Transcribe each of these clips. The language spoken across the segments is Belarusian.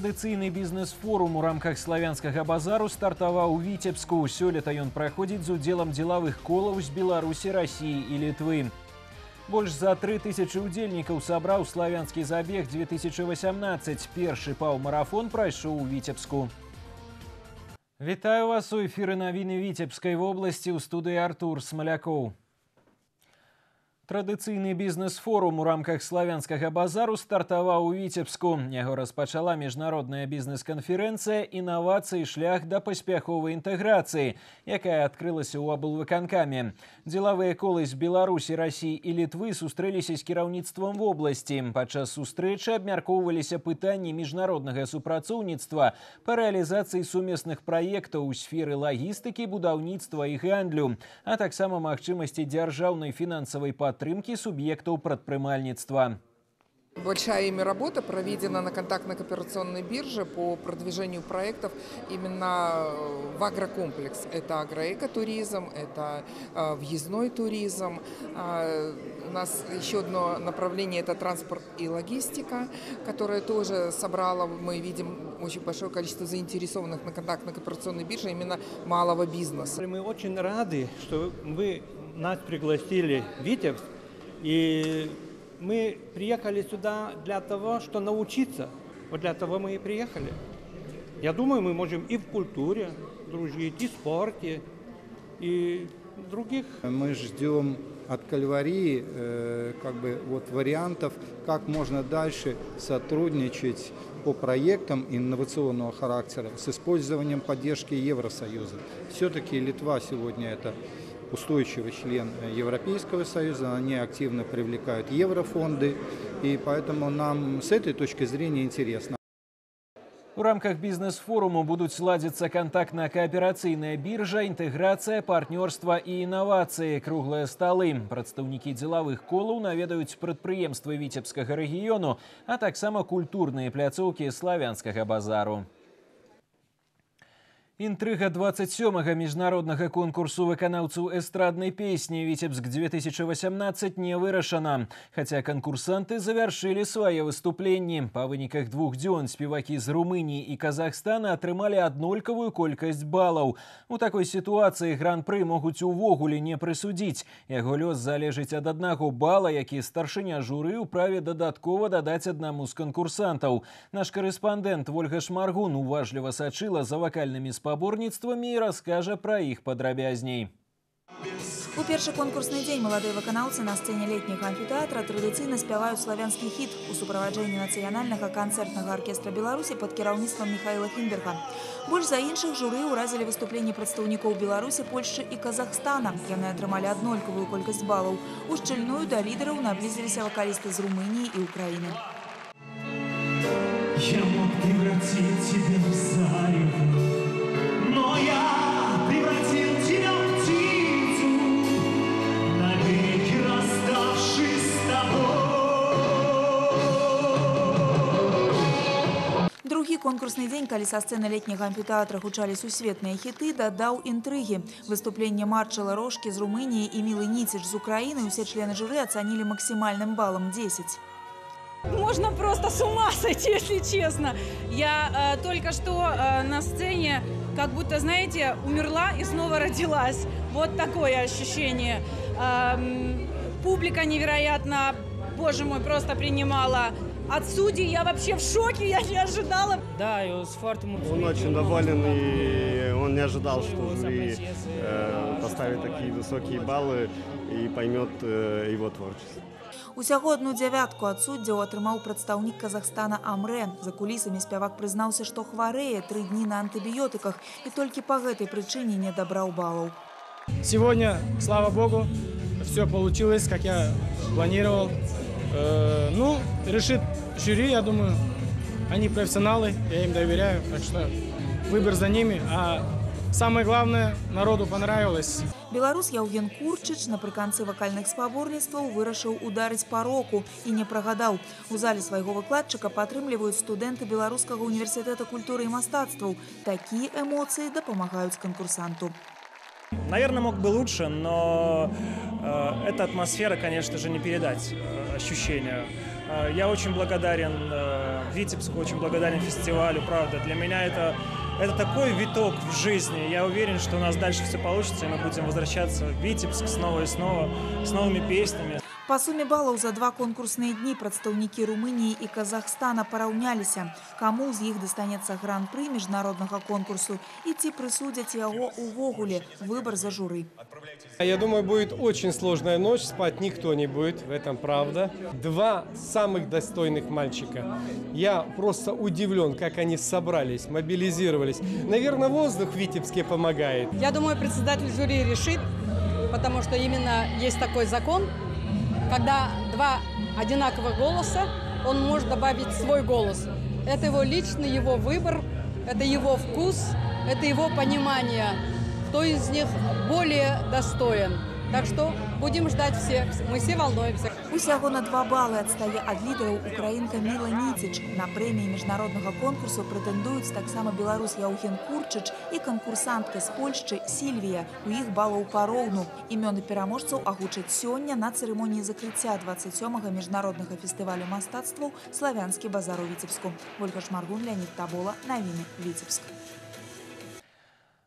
Традыцыйны бізнес-форум у рамках славянскага базару стартаваў у Віцебску. Сёлета ён праходзіць з удзелам дзелавых колаў з Беларусі, Расіі і Літвы. Больш за 3000 удзельнікаў сабраў славянскі забег 2018. Першы паўмарафон прайшоў у Віцебску. Вітаю вас у эфіры навіны Віцебскай вобласці, у студыі Артур Смалякоў. Традыцыйны бізнес-форум у рамках славянскага базару стартаваў у Віцебску. Яго распачала міжнародная бізнес-канферэнцыя «Інавацыі. Шлях да паспяховай інтэграцыі», якая адкрылася ў аблвыканкаме. Дзелавыя колы з Беларусі, Расіі і Літвы сустрэліся з кіраўніцтвам вобласці. Падчас сустрэчы абмяркоўваліся пытанні міжнароднага супрацоўніцтва па рэалізацыі сумесных праектаў у сферы лагістыкі, будаўніцтва і гандлю, а таксама магчымасці дзяржаўнай фінансавай падтрымкі субъектаў прадпрымальніцтва. Большая ими работа проведена на контактно-кооперационной бирже по продвижению проектов именно в агрокомплекс. Это агроэкотуризм, это въездной туризм. У нас еще одно направление – это транспорт и логистика, которое тоже собрало, мы видим, очень большое количество заинтересованных на контактно-кооперационной бирже именно малого бизнеса. Мы очень рады, что вы нас пригласили в Витебск, и мы приехали сюда для того, чтобы научиться. Вот для того мы и приехали. Я думаю, мы можем и в культуре дружить, и в спорте, и в других. Мы ждем от Кальварии вариантов, как можно дальше сотрудничать по проектам инновационного характера с использованием поддержки Евросоюза. Все-таки Литва сегодня это устойчивый член Европейского Союза, они активно привлекают еврофонды, и поэтому нам с этой точки зрения интересно. У рамках бізнес-форуму будуць ладзіцца кантактна-кааперацыйная біржа, інтэграцыя, партнёрства і інавацыі, круглыя сталы. Прадстаўнікі дзелавых колаў наведаюць прадпрыемствы Віцебскага рэгіёну, а таксама культурныя пляцоўкі славянскага базару. Інтрыга 27-га міжнароднага конкурсу выканаўцаў эстраднай песні «Віцебск-2018» не вырашана. Хаця канкурсанты завяршылі свае выступленні. Па выніках 2 дзён спевакі з Румыніі і Казахстана атрымалі аднолькавую колькасць балаў. У такой сітуацыі гран-пры могуць увогуле не прысудзіць. Яго лёс залежыць ад аднаго бала, які старшыня журы ўправе дадаткова дадаць аднаму з канкурсантаў. Наш корэспандэнт Вольга Шмаргун уважліва сачыла за вакальнымі спаборніцтвамі і раскажа пра іх падрабязней. У першы конкурсны дзень маладыя выканаўцы на сцэне летняга амфітэатра традыцыйна спяваюць славянскі хіт у суправаджэнні нацыянальнага канцэртнага аркестра Беларусі пад кіраўніцтвам Михаила Хінберга. Больш за іншых журы ўразілі выступленні прадстаўнікоў Беларусі, Польшчы і Казахстана. Яны атрымалі аднолькавую колькасць балаў. У шчыльную да лідараў наблізіліся вакалісты з Румыніі і Украіны. Я мог превратить тебя в зарево, но я превратил тебя в птицу, навеки расставшись с тобой. Другі конкурсны дзень, калі са сцэны летняга амфітэатра гучалі сусветныя хіты, дадаў інтрыгі. Выступленне Марчала Рошкі з Румыніі і Мілы Ніціч з Украіны усе члены журы ацанілі максімальным балам 10. Можно просто с ума сойти, если честно. Я только что на сцене, как будто, знаете, умерла и снова родилась. Вот такое ощущение. Публика невероятно, боже мой, просто принимала. От судей я вообще в шоке, я не ожидала. Да, и с фартом. Он очень доволен, и он не ожидал, что жюри поставит такие высокие баллы и поймет его творчество. Усяго одну дзявятку ад суддзяў атрымаў прадстаўнік Казахстана Амрэ. За кулісамі спявак прызнаўся, што хварэе 3 дні на антыбіётыках и только по этой причине не добрал баллов. Сегодня, слава богу, все получилось, как я планировал. Решит жюри, я думаю, они профессионалы, я им доверяю, так что выбор за ними. А самое главное, народу понравилось. Беларус Яўген Курчыч напрыканцы вакальных спаборніцтваў вырашыў ударыць па року і не прагадаў. У зале свайго выкладчыка падтрымліваюць студэнты Беларускага універсітэта культуры і мастацтваў. Такія эмоцыі дапамагаюць конкурсанту. Наверное, мог бы лучше, но эта атмосфера, конечно же, не передать ощущения. Я очень благодарен Витебску, очень благодарен фестивалю, правда. Для меня это такой виток в жизни. Я уверен, что у нас дальше все получится, и мы будем возвращаться в Витебск снова и снова, с новыми песнями. Па суме балаў за 2 конкурсныя дні прадстаўнікі Румыніі і Казахстана параўняліся, каму з іх дастанецца гран-пры міжнароднага конкурсу і ці прысудзяць яго увогуле. Выбор за журы. Я думаю, будет очень сложная ночь, спать никто не будет, в этом правда. 2 самых достойных мальчика. Я просто удивлен, как они собрались, мобилизировались. Наверное, воздух в Витебске помогает. Я думаю, председатель жюри решит, потому что именно есть такой закон, когда 2 одинаковых голоса, он может добавить свой голос. Это его личный, его выбор, это его вкус, это его понимание, кто из них более достоин. Так что будем ждать всех, мы все волнуемся. Усяго на 2 балы адстае ад лідараў украінка Міла Ніціч. На прэміі міжнароднага конкурсу прэтэндуюць таксама беларус Яўген Курчыч і канкурсантка з Польшчы Сільвія. У іх балаў пароўну. Імёны пераможцаў агучаць сёння на цырымоніі закрыцця 27-га міжнароднага фестывалю мастацтваў «Славянскі базар» у Віцебску. Ольга Шмаргун, Леонид Табола. Навіны. Віцебск.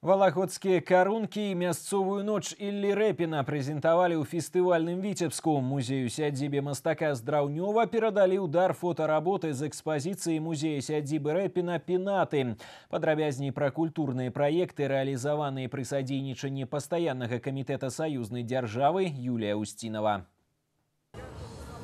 Валагодскія карункі і мясцовую ноч Іллі Рэпіна прэзентавалі ў фестывальным Віцебску. Музею сядзібе мастака з Драўнёва перадалі ўдар фотаработы з экспазіцыі музея сядзібы Рэпіна «Пенаты». Падрабязней пра культурныя праекты, рэалізаваныя пры садзейнічанні пастаяннага камітэта саюзнай дзяржавы, Юлія Устінова.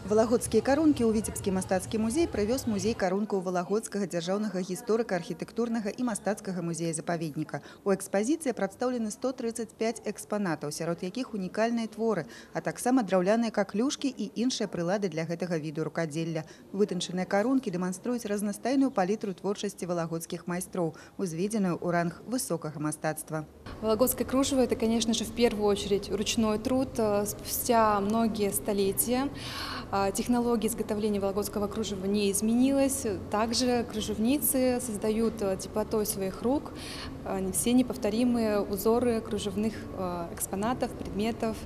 Валагодскія карункі ў Віцебскі мастацкі музей прывёз музей карункаў Валагодскага дзяржаўнага гісторыка-архітэктурнага і мастацкага музея-запаведніка. У экспазіцыі прадстаўлены 135 экспанатаў, сярод якіх унікальныя творы, а таксама драўляныя каклюшкі і іншыя прылады для гэтага віду рукадзелля. Вытанчаныя карункі дэманструюць разнастайную палітру творчасці валагодскіх майстроў, узведзеную ў ранг высокага мастацтва. Вологодское кружево – это, конечно же, в первую очередь ручной труд. Спустя многие столетия технология изготовления вологодского кружева не изменилась. Также кружевницы создают теплотой своих рук все неповторимые узоры кружевных экспонатов, предметов,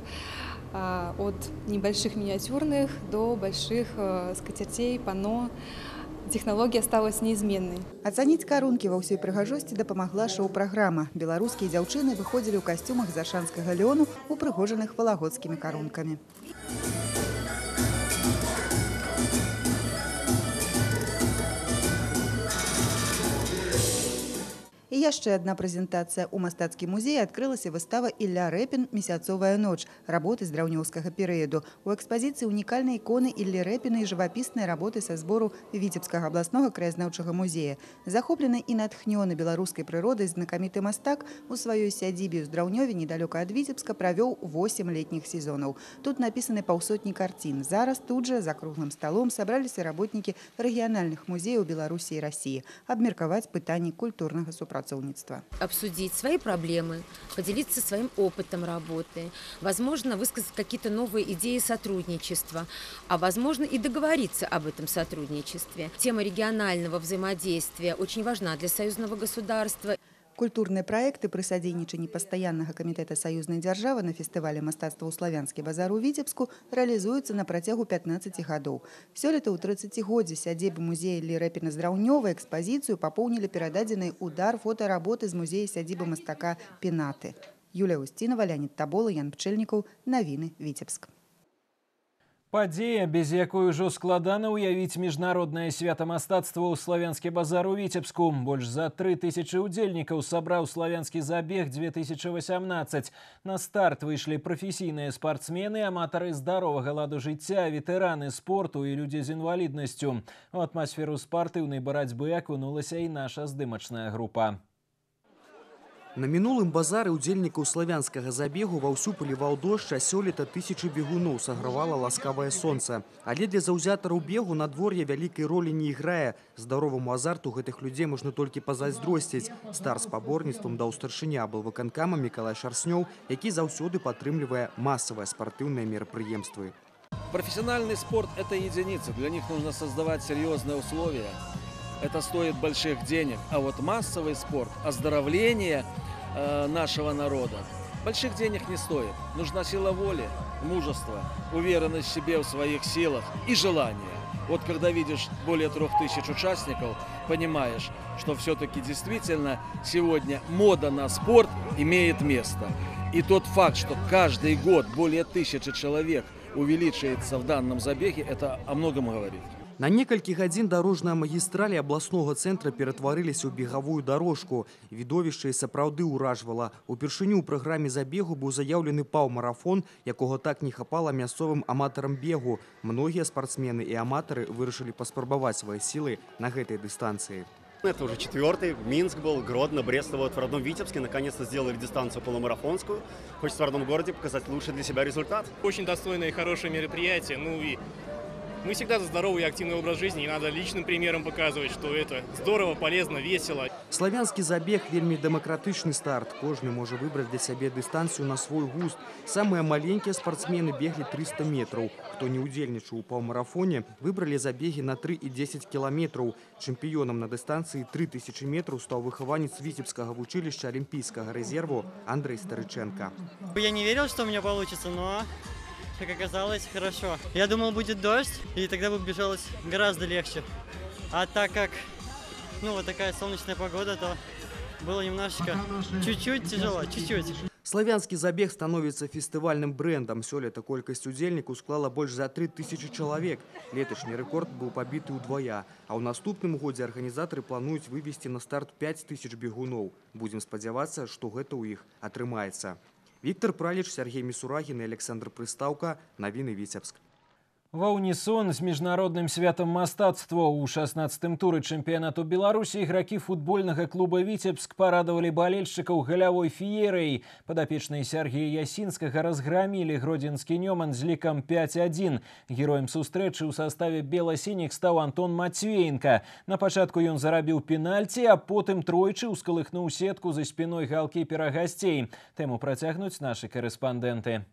от небольших миниатюрных до больших скатертей, панно. Технология осталась неизменной. Ацаніць карункі ва ўсёй прыгажосці дапамагла шоу-праграма. Беларускія дзяўчыны выходзілі ў касцюмах з аршанскага лёну, упрыгожаных валагодскімі карункамі. І яшчэ адна прэзентацыя. У мастацкім музеі адкрылася выстава «Ілля Рэпін. Месяцовая ноч» работы з драўнёўскага перыяду. У экспазіцыі унікальныя іконы Іллі Рэпіна і жывапісныя работы са збору Віцебскага абласнога краязнаўчага музея. Захоплены і натхнёны беларускай прыродай знакаміты мастак у сваёй сядзібе ў Драўнёве недалёка ад Віцебска правёў 8 летніх сезонаў. Тут напісаны паўсотні карцін. Зараз тут жа за круглым сталом сабраліся работнікі рэгіянальных музеяў Беларусі і Расіі абмеркаваць пытанні культурнага супрацоўніцтва. Обсудить свои проблемы, поделиться своим опытом работы, возможно, высказать какие-то новые идеи сотрудничества, а возможно и договориться об этом сотрудничестве. Тема регионального взаимодействия очень важна для союзного государства. Культурныя праекты пры садзейнічанні пастаяннага камітэта саюзнай дзяржавы на фестывале мастацтва ў Славянскі базар у Віцебску рэалізуюцца на працягу 15 гадоў. Сёлета ў 30годдзе сядзібы музея Іллі Рэпіна з Драўнёва экспазіцыю папоўнілі перададзенай удар фотаработы з музея сядзібы мастака «Пенаты». Юлія Устінова, Леонид Табола, Ян Пчэльнікаў. Навіны. Віцебск. Падзея, без якой ужо складана ўявіць міжнароднае свята мастацтва ў Славянскі базар у Віцебску. Больш за 3000 удзельнікаў сабраў славянскі забег 2018. На старт выйшлі прафесійныя спартсмены, аматары здаровага ладу жыцця, ветэраны спорту і людзі з інваліднасцю. У атмасферу спартыўнай барацьбы акунулася і наша здымачная група. На мінулым базары удзельнікаў славянскага забегу ваўсю паліваў дождж, а сёлета тысячы бегуноў сагравала ласкавае сонца. Але для заўзятараў бегу надвор'е вялікай ролі не іграе. Здароваму азарту гэтых людзей можна толькі пазайздросціць. Старт спаборніцтвам даў старшыня аблвыканкама Мікалай Шарснёў, які заўсёды падтрымлівае масавыя спартыўныя мерапрыемствы. Профессиональный спорт – это единица. Для них нужно создавать серьезные условия. Это стоит больших денег. А вот массовый спорт, оздоровление нашего народа больших денег не стоит. Нужна сила воли, мужество, уверенность в себе, в своих силах и желание. Вот когда видишь более 3000 участников, понимаешь, что все-таки действительно сегодня мода на спорт имеет место. И тот факт, что каждый год более 1000 человек увеличивается в данном забеге, это о многом говорит. На некалькі гадзін дарожныя магістралі абласнога цэнтра ператварыліся ў бегавую дорожку. Відовішча і сапраўды ўражвала. Упершыню ў праграме забегу быў заяўлены паўмарафон, якога так не хапала мясцовым аматарам бегу. Многія спортсмены і аматары вырашылі паспрабаваць свае сілы на гэтай дыстанцыі. Это уже 4-й. Минск был, Гродно, Брест, вот в родном Витебске наконец-то сделали дистанцию полумарафонскую. Хочется в родном городе показать лучший для себя результат. Очень достойное и хорошее мероприятие. Ну и мы всегда за здоровый и активный образ жизни, и надо личным примером показывать, что это здорово, полезно, весело. Славянскі забег вельмі дэмакратычны старт. Кожны можа выбраць для сябе дыстанцыю на свой густ. Самыя маленькія спортсмены беглі 300 метраў. Хто не удзельнічаў у паўмарафоне, выбралі забеги на 3 и 10 километров. Чэмпіёнам на дыстанцыі 3000 метров стаў выхаванец Витебскага вучилища Олимпийского резерву Андрей Старыченко. Я не верил, что у меня получится, но, как оказалось, хорошо. Я думал, будет дождь, и тогда бы бежалось гораздо легче. А так как, вот такая солнечная погода, то было немножечко, чуть-чуть тяжело, чуть-чуть. Славянскі забег становіцца фестывальным брэндам. Сёлета колькасць удзельнікаў склала больш за 3000 чалавек. Леташні рэкорд быў пабіты ўдвая. А ў наступным годзе арганізатары плануюць вывесці на старт 5000 бегуноў. Будзем спадзявацца, што гэта ў іх атрымаецца. Виктор Праліч, Сергей Мисурагин и Александр Прыстаўка. Навіны Витебск. Ва унісон з міжнародным святам мастацтва у 16-м туры чэмпіянату Беларусі ігракі футбольнага клуба «Витебск» парадавалі балельшчыкаў галявой феерыяй. Падапечныя Сергея Ясінскага разграмілі гродзенскі «Нёман» з лікам 5-1. Героем сустрэчы ў саставе бела-сініх стаў Антон Матвеенко. На пачатку ён зарабіў пенальці, а потым тройчы ўскалыхнуў сетку за спіной галкіпера гасцей. Тэму працягнуць нашы корэспандэнты.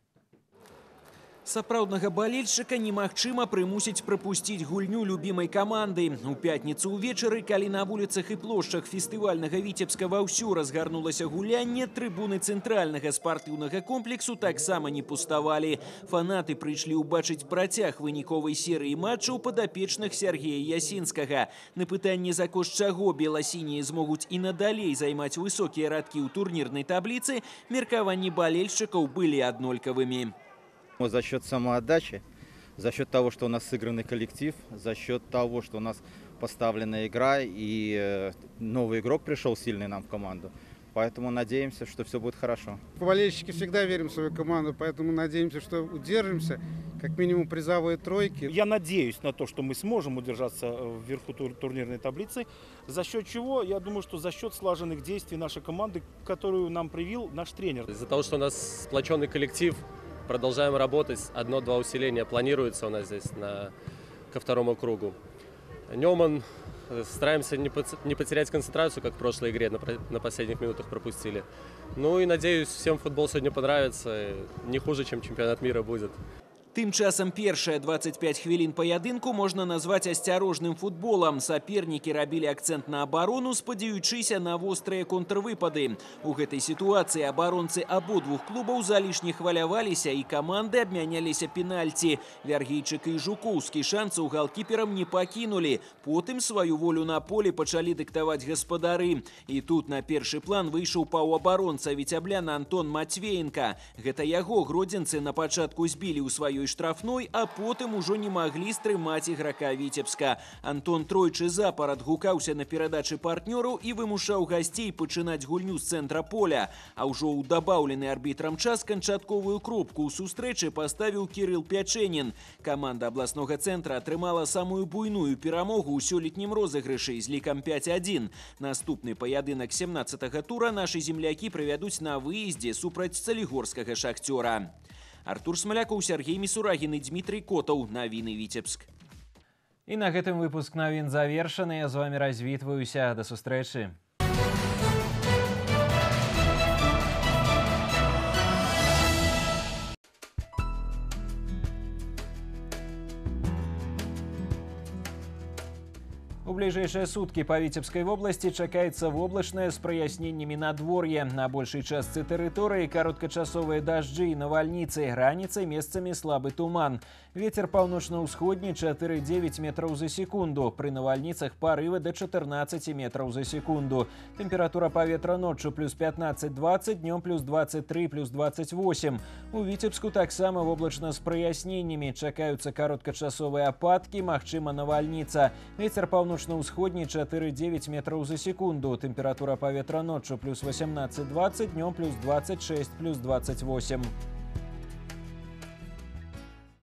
Сапраўднага балельшчыка немагчыма прымусіць прапусціць гульню любімай каманды. У пятніцу ўвечары, калі на вуліцах і плошчах фестывальнага Вітебска ваўсю разгарнулася гулянне, трыбуны цэнтральнага спартыўнага комплексу таксама не пуставалі. Фанаты прыйшлі ўбачыць працяг выніковай серыі матчаў падапечных Сергея Ясінскага. На пытанне, за кошт чаго бела-сінія змогуць і надалей займаць высокія радкі ў турнірнай табліцы, меркаванні балельшчыкаў былі аднолькавымі. За счет самоотдачи, за счет того, что у нас сыгранный коллектив, за счет того, что у нас поставлена игра и новый игрок пришел сильный нам в команду. Поэтому надеемся, что все будет хорошо. Болельщики всегда верим в свою команду, поэтому надеемся, что удержимся, как минимум призовые тройки. Я надеюсь на то, что мы сможем удержаться вверху турнирной таблицы, за счет чего, я думаю, что за счет слаженных действий нашей команды, которую нам привил наш тренер. Из-за того, что у нас сплоченный коллектив, продолжаем работать. 1-2 усиления планируется у нас здесь ко второму кругу. Нёман, стараемся не потерять концентрацию, как в прошлой игре на последних минутах пропустили. Ну и надеюсь, всем футбол сегодня понравится. Не хуже, чем чемпионат мира будет. Тым часам першыя 25 хвілін паядынку можна назваць асцярожным футболам. Сапернікі рабілі акцэнт на абарону, спадзяючыся на вострыя контрвыпады. У гэтай сітуацыі абаронцы абодвух клубаў залішне хваляваліся і каманды абмяняліся пенальці. Вяргейчык і Жукоўскі шанцаў галкіперам не пакінулі. Потым сваю волю на полі пачалі дыктаваць гаспадары. І тут на першы план выйшаў паўабаронца віцябляна Антон Матвеенко. Гэта яго гродзенцы на пачатку збілі ў сваёй штрафной, а потым ужо не маглі стрымаць іграка Вітебска. Антон тройчы запар адгукаўся на перадачы партнёраў і вымушаў гасцей пачынаць гульню з цэнтра поля. А ўжо ў дабаўлены арбітрам час канчатковую кропку ў сустрэчы паставіў Кірыл Пячэнін. Каманда абласнога цэнтра атрымала самую буйную перамогу ў сёлетнім розыгрышы з лікам 5-1. Наступны паядынак 17-го тура нашы землякі правядуць на выездзе супраць салігорскага шахцёра. Артур Смоляков, Сергей Мисурагин и Дмитрий Котов. Навіны Витебск. И на гэтым выпуск навін завершаны. Я з вами развітваюся. До сустрэчы. У ближайшие сутки по Витебской области чакаецца воблачнае з праясненнямі надвор'е. На большай частцы тэрыторыі кароткачасовыя дажджы і навальніцы, раніцай месцамі слабы туман. Ветер паўночна-ўсходні 4,9 метров за секунду. Пры навальніцах парывы до 14 метров за секунду. Температура паветра ноччу плюс 15-20, днем плюс 23, плюс 28. У Витебску таксама воблачна з праясненнямі. Чакаюцца кароткачасовыя ападкі, магчыма навальніца. Ветер паўночна-ўсходні 4,9 метров за секунду. Температура паветра ноччу плюс 18-20, днем плюс 26, плюс 28.